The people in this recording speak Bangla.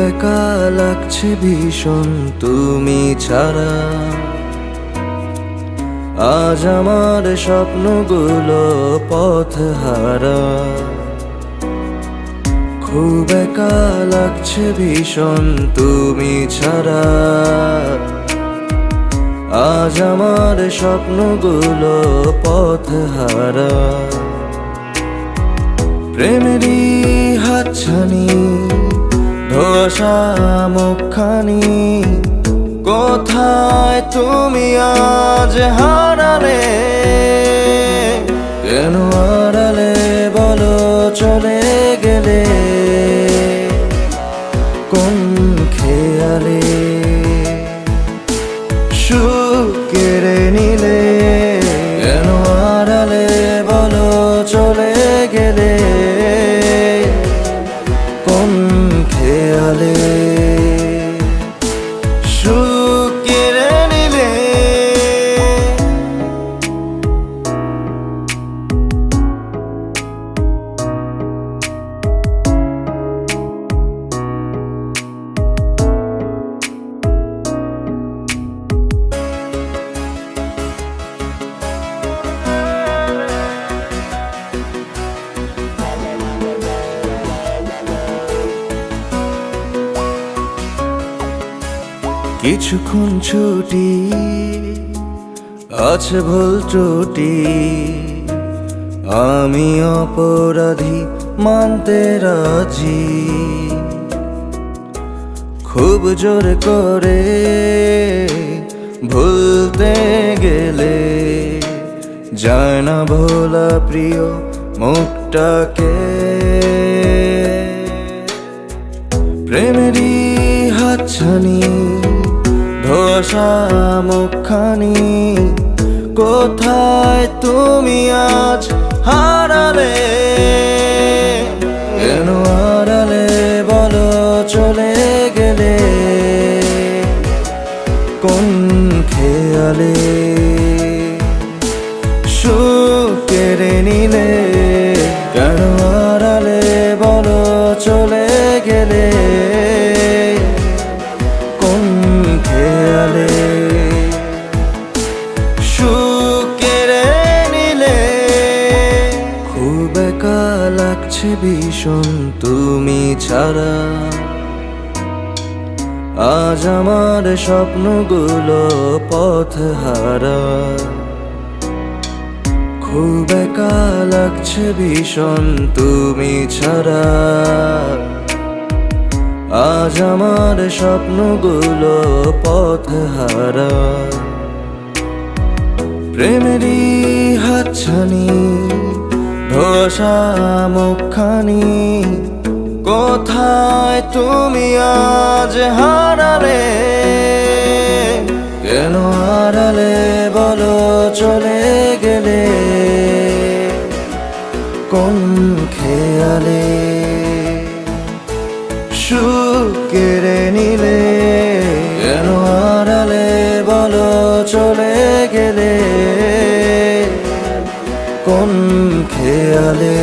একা লাগছে ভীষণ তুমি ছাড়া। আজ আমার স্বপ্নগুলো পথহারা। খুব একা লাগছে ভীষণ তুমি ছাড়া। আজ আমার স্বপ্নগুলো পথহারা। প্রেমেরই হাতছানি ধোঁয়াশা মুখখানি, কোথায় তুমি আজ হারালে? কেন হারালে বলো, চলে গেলে কোন খেয়ালে? সুখ কেড়ে নিলে কেন হারালে বলো, চলে গেলে কোন খেয়ালে? সুখ কেড়ে নিলে। কিছুক্ষণ ছুটি আছে ভুল ত্রুটি, আমি অপরাধী মানতে রাজি। খুব জোর করে ভুলতে গেলে যায় না ভোলা প্রিয় মুখটাকে। প্রেমেরই হাতছানি ধোঁয়াশা মুখখানি, কোথায় তুমি আজ হারালে? কেন হারালে বলো, চলে গেলে কোন খেয়ালে? সুখ কেড়ে নিলে কেন হারালে বলো, চলে গেলে কোন খেয়ালে? সুখ কেড়ে নিলে। খুব একা লাগছে ভীষণ তুমি ছাড়া। আজ আমার স্বপ্নগুলো পথহারা। খুব একা লাগছে ভীষণ তুমি ছাড়া। আজ আমার স্বপ্নগুলো পথহারা। প্রেমেরই হাতছানি ধোঁয়াশা মুখখানি, কোথায় তুমি আজ হারালে? কেন হারালে বলো, চলে গেলে কোন খেয়ালে? সুখ কেড়ে নিলে কেন হারালে বলো, চলে গেলে কোন খেয়ালে?